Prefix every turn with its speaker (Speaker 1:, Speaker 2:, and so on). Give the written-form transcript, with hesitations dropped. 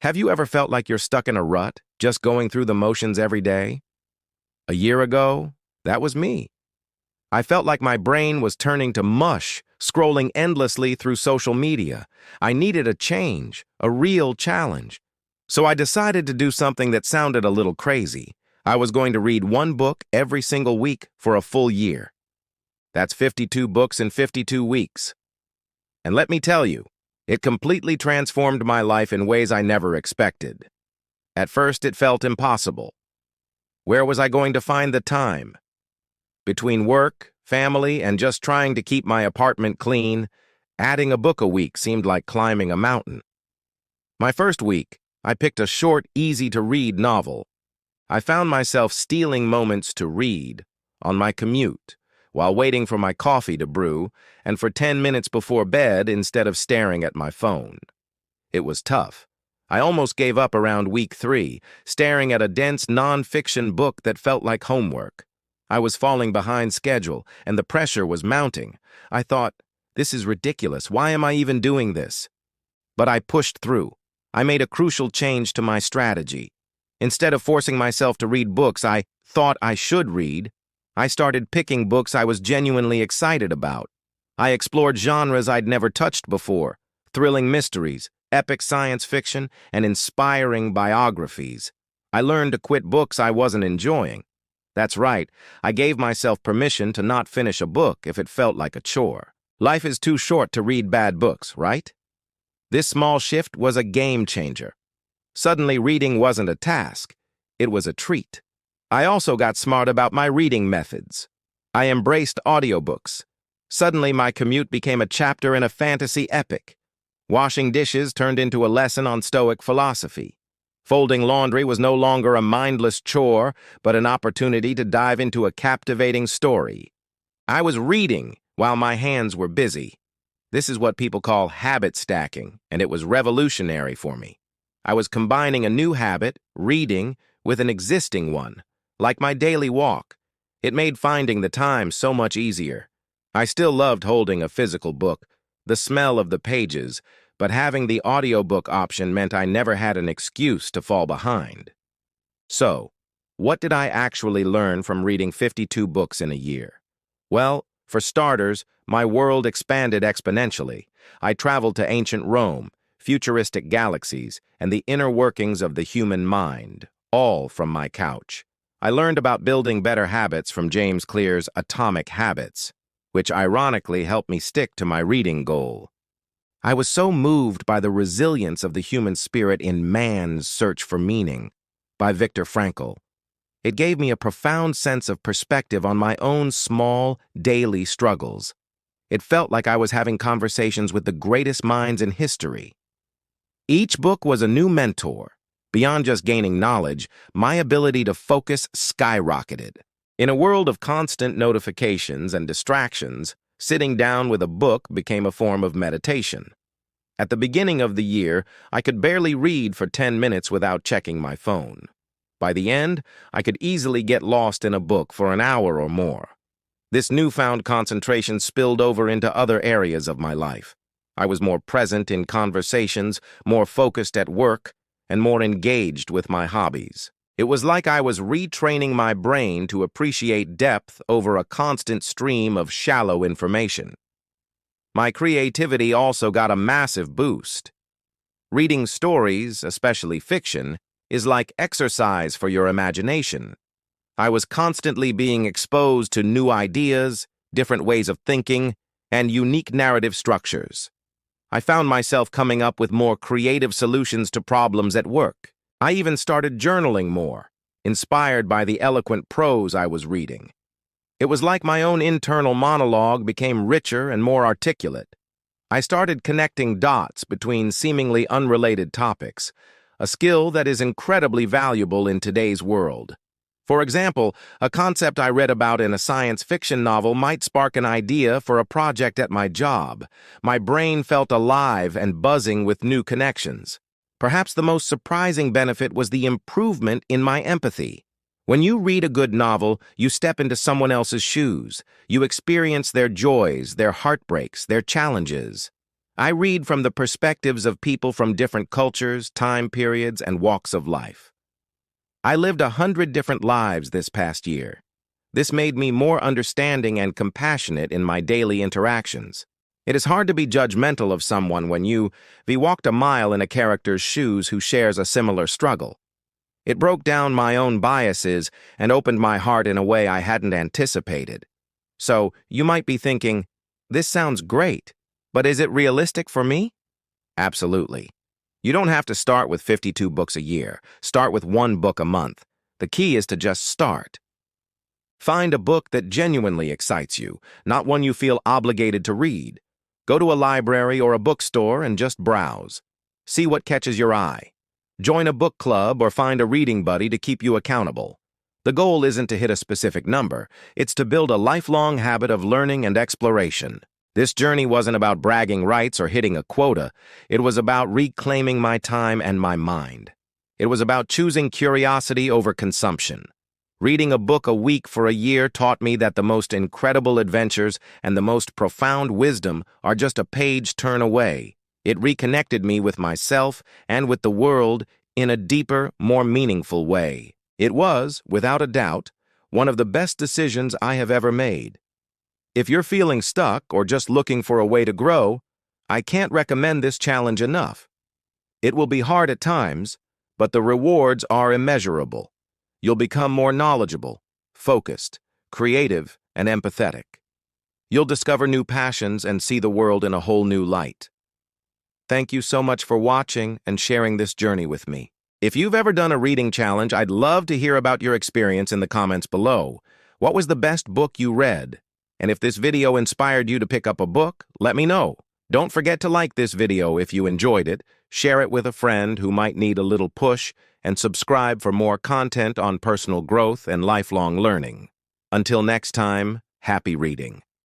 Speaker 1: Have you ever felt like you're stuck in a rut, just going through the motions every day? A year ago, that was me. I felt like my brain was turning to mush, scrolling endlessly through social media. I needed a change, a real challenge. So I decided to do something that sounded a little crazy. I was going to read one book every single week for a full year. That's 52 books in 52 weeks. And let me tell you, it completely transformed my life in ways I never expected. At first, it felt impossible. Where was I going to find the time? Between work, family, and just trying to keep my apartment clean, adding a book a week seemed like climbing a mountain. My first week, I picked a short, easy-to-read novel. I found myself stealing moments to read on my commute, while waiting for my coffee to brew, and for 10 minutes before bed instead of staring at my phone. It was tough. I almost gave up around week 3, staring at a dense non-fiction book that felt like homework. I was falling behind schedule, and the pressure was mounting. I thought, this is ridiculous. Why am I even doing this? But I pushed through. I made a crucial change to my strategy. Instead of forcing myself to read books I thought I should read, I started picking books I was genuinely excited about. I explored genres I'd never touched before, thrilling mysteries, epic science fiction, and inspiring biographies. I learned to quit books I wasn't enjoying. That's right, I gave myself permission to not finish a book if it felt like a chore. Life is too short to read bad books, right? This small shift was a game changer. Suddenly, reading wasn't a task. It was a treat. I also got smart about my reading methods. I embraced audiobooks. Suddenly, my commute became a chapter in a fantasy epic. Washing dishes turned into a lesson on Stoic philosophy. Folding laundry was no longer a mindless chore, but an opportunity to dive into a captivating story. I was reading while my hands were busy. This is what people call habit stacking, and it was revolutionary for me. I was combining a new habit, reading, with an existing one, like my daily walk. It made finding the time so much easier. I still loved holding a physical book, the smell of the pages, but having the audiobook option meant I never had an excuse to fall behind. So, what did I actually learn from reading 52 books in a year? Well, for starters, my world expanded exponentially. I traveled to ancient Rome, futuristic galaxies, and the inner workings of the human mind, all from my couch. I learned about building better habits from James Clear's Atomic Habits, which ironically helped me stick to my reading goal. I was so moved by the resilience of the human spirit in Man's Search for Meaning by Viktor Frankl. It gave me a profound sense of perspective on my own small, daily struggles. It felt like I was having conversations with the greatest minds in history. Each book was a new mentor. Beyond just gaining knowledge, my ability to focus skyrocketed. In a world of constant notifications and distractions, sitting down with a book became a form of meditation. At the beginning of the year, I could barely read for 10 minutes without checking my phone. By the end, I could easily get lost in a book for an hour or more. This newfound concentration spilled over into other areas of my life. I was more present in conversations, more focused at work, and more engaged with my hobbies. It was like I was retraining my brain to appreciate depth over a constant stream of shallow information. My creativity also got a massive boost. Reading stories, especially fiction, is like exercise for your imagination. I was constantly being exposed to new ideas, different ways of thinking, and unique narrative structures. I found myself coming up with more creative solutions to problems at work. I even started journaling more, inspired by the eloquent prose I was reading. It was like my own internal monologue became richer and more articulate. I started connecting dots between seemingly unrelated topics, a skill that is incredibly valuable in today's world. For example, a concept I read about in a science fiction novel might spark an idea for a project at my job. My brain felt alive and buzzing with new connections. Perhaps the most surprising benefit was the improvement in my empathy. When you read a good novel, you step into someone else's shoes. You experience their joys, their heartbreaks, their challenges. I read from the perspectives of people from different cultures, time periods, and walks of life. I lived 100 different lives this past year. This made me more understanding and compassionate in my daily interactions. It is hard to be judgmental of someone when you've walked a mile in a character's shoes who shares a similar struggle. It broke down my own biases and opened my heart in a way I hadn't anticipated. So, you might be thinking, this sounds great, but is it realistic for me? Absolutely. You don't have to start with 52 books a year. Start with 1 book a month. The key is to just start. Find a book that genuinely excites you, not one you feel obligated to read. Go to a library or a bookstore and just browse. See what catches your eye. Join a book club or find a reading buddy to keep you accountable. The goal isn't to hit a specific number, it's to build a lifelong habit of learning and exploration. This journey wasn't about bragging rights or hitting a quota, it was about reclaiming my time and my mind. It was about choosing curiosity over consumption. Reading a book a week for a year taught me that the most incredible adventures and the most profound wisdom are just a page turn away. It reconnected me with myself and with the world in a deeper, more meaningful way. It was, without a doubt, one of the best decisions I have ever made. If you're feeling stuck or just looking for a way to grow, I can't recommend this challenge enough. It will be hard at times, but the rewards are immeasurable. You'll become more knowledgeable, focused, creative, and empathetic. You'll discover new passions and see the world in a whole new light. Thank you so much for watching and sharing this journey with me. If you've ever done a reading challenge, I'd love to hear about your experience in the comments below. What was the best book you read? And if this video inspired you to pick up a book, let me know. Don't forget to like this video if you enjoyed it, share it with a friend who might need a little push, and subscribe for more content on personal growth and lifelong learning. Until next time, happy reading.